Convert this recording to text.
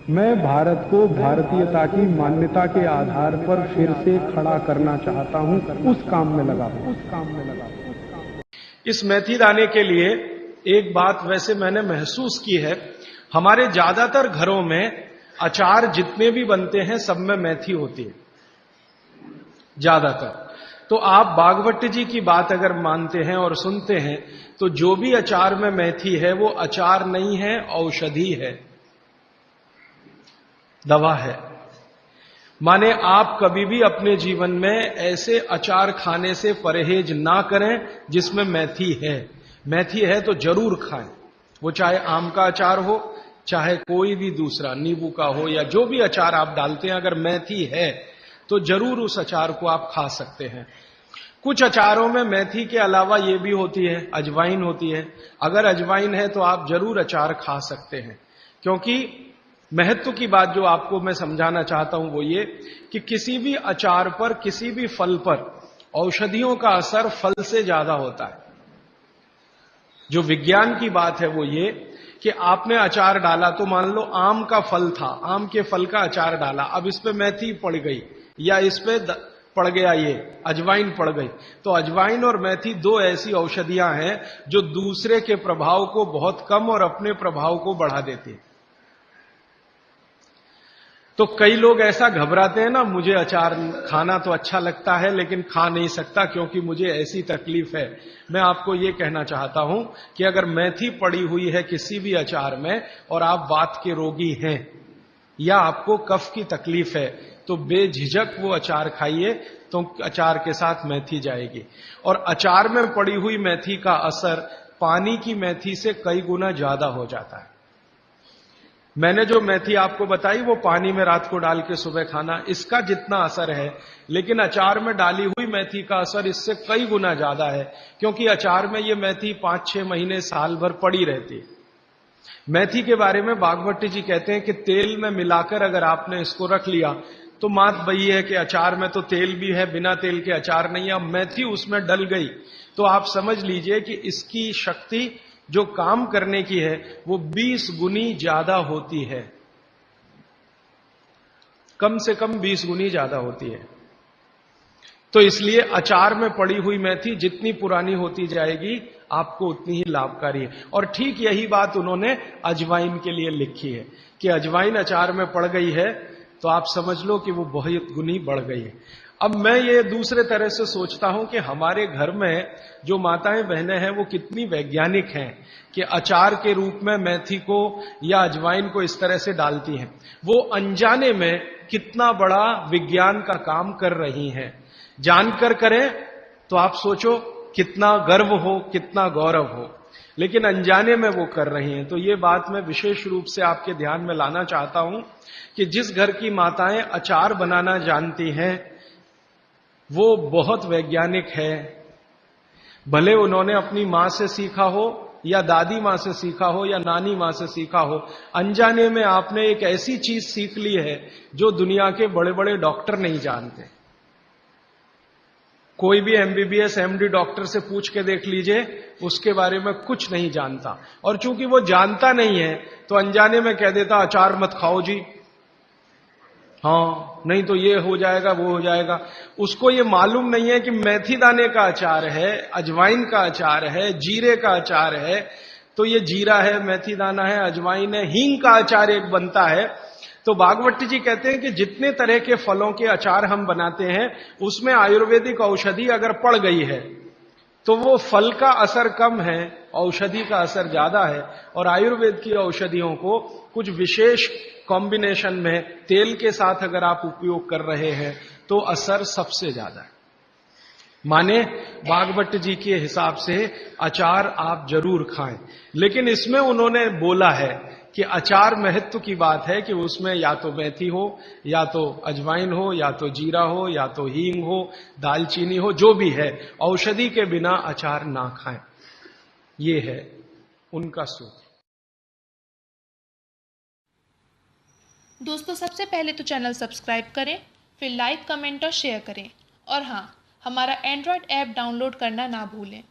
मैं भारत को भारतीयता की मान्यता के आधार पर फिर से खड़ा करना चाहता हूं, उस काम में लगा हूं। इस मेथी दाने के लिए एक बात वैसे मैंने महसूस की है, हमारे ज्यादातर घरों में अचार जितने भी बनते हैं सब में मेथी होती है, ज्यादातर। तो आप बागवट जी की बात अगर मानते हैं और सुनते हैं तो जो भी अचार में मेथी है वो अचार नहीं है, औषधि है, दवा है। माने आप कभी भी अपने जीवन में ऐसे अचार खाने से परहेज ना करें जिसमें मेथी है। मेथी है तो जरूर खाएं, वो चाहे आम का अचार हो, चाहे कोई भी दूसरा नींबू का हो, या जो भी अचार आप डालते हैं, अगर मेथी है तो जरूर उस अचार को आप खा सकते हैं। कुछ अचारों में मेथी के अलावा ये भी होती है, अजवाइन होती है। अगर अजवाइन है तो आप जरूर अचार खा सकते हैं, क्योंकि महत्व की बात जो आपको मैं समझाना चाहता हूं वो ये कि किसी भी अचार पर, किसी भी फल पर औषधियों का असर फल से ज्यादा होता है। जो विज्ञान की बात है वो ये कि आपने अचार डाला, तो मान लो आम का फल था, आम के फल का अचार डाला, अब इस पे मेथी पड़ गई या इस पे पड़ गया ये अजवाइन पड़ गई, तो अजवाइन और मेथी दो ऐसी औषधियां हैं जो दूसरे के प्रभाव को बहुत कम और अपने प्रभाव को बढ़ा देती है। तो कई लोग ऐसा घबराते हैं ना, मुझे अचार खाना तो अच्छा लगता है लेकिन खा नहीं सकता क्योंकि मुझे ऐसी तकलीफ है। मैं आपको ये कहना चाहता हूं कि अगर मेथी पड़ी हुई है किसी भी अचार में और आप वात के रोगी हैं या आपको कफ की तकलीफ है तो बेझिझक वो अचार खाइए, तो अचार के साथ मेथी जाएगी। और अचार में पड़ी हुई मेथी का असर पानी की मेथी से कई गुना ज्यादा हो जाता है। मैंने जो मेथी आपको बताई वो पानी में रात को डाल के सुबह खाना, इसका जितना असर है, लेकिन अचार में डाली हुई मेथी का असर इससे कई गुना ज्यादा है, क्योंकि अचार में ये मेथी 5-6 महीने साल भर पड़ी रहती है। मेथी के बारे में बागवट जी कहते हैं कि तेल में मिलाकर अगर आपने इसको रख लिया तो बात वही है कि अचार में तो तेल भी है, बिना तेल के अचार नहीं है। अब मेथी उसमें डल गई तो आप समझ लीजिए कि इसकी शक्ति जो काम करने की है वो 20 गुनी ज्यादा होती है, कम से कम 20 गुनी ज्यादा होती है। तो इसलिए अचार में पड़ी हुई मेथी जितनी पुरानी होती जाएगी आपको उतनी ही लाभकारी है। और ठीक यही बात उन्होंने अजवाइन के लिए लिखी है कि अजवाइन अचार में पड़ गई है तो आप समझ लो कि वो बहुत गुनी बढ़ गई है। अब मैं ये दूसरे तरह से सोचता हूं कि हमारे घर में जो माताएं बहनें हैं वो कितनी वैज्ञानिक हैं कि अचार के रूप में मेथी को या अजवाइन को इस तरह से डालती हैं। वो अनजाने में कितना बड़ा विज्ञान का काम कर रही हैं। जानकर करें तो आप सोचो कितना गर्व हो, कितना गौरव हो, लेकिन अनजाने में वो कर रही हैं। तो ये बात मैं विशेष रूप से आपके ध्यान में लाना चाहता हूं कि जिस घर की माताएं अचार बनाना जानती हैं वो बहुत वैज्ञानिक है। भले उन्होंने अपनी मां से सीखा हो या दादी मां से सीखा हो या नानी मां से सीखा हो, अनजाने में आपने एक ऐसी चीज सीख ली है जो दुनिया के बड़े बड़े डॉक्टर नहीं जानते। कोई भी एमबीबीएस एमडी डॉक्टर से पूछ के देख लीजिए, उसके बारे में कुछ नहीं जानता। और चूंकि वो जानता नहीं है तो अनजाने में कह देता अचार मत खाओ जी, हाँ नहीं तो ये हो जाएगा वो हो जाएगा। उसको ये मालूम नहीं है कि मेथी दाने का अचार है, अजवाइन का अचार है, जीरे का अचार है। तो ये जीरा है, मेथी दाना है, अजवाइन है, हींग का अचार एक बनता है। तो बागवट जी कहते हैं कि जितने तरह के फलों के अचार हम बनाते हैं उसमें आयुर्वेदिक औषधि अगर पड़ गई है तो वो फल का असर कम है, औषधि का असर ज्यादा है। और आयुर्वेद की औषधियों को कुछ विशेष कॉम्बिनेशन में तेल के साथ अगर आप उपयोग कर रहे हैं तो असर सबसे ज्यादा है। माने बागवट जी के हिसाब से अचार आप जरूर खाएं, लेकिन इसमें उन्होंने बोला है कि अचार महत्व की बात है कि उसमें या तो मेथी हो, या तो अजवाइन हो, या तो जीरा हो, या तो हींग हो, दालचीनी हो, जो भी है, औषधि के बिना अचार ना खाएं। ये है उनका सूत्र। दोस्तों, सबसे पहले तो चैनल सब्सक्राइब करें, फिर लाइक, कमेंट और शेयर करें। और हाँ, हमारा एंड्रॉयड ऐप डाउनलोड करना ना भूलें।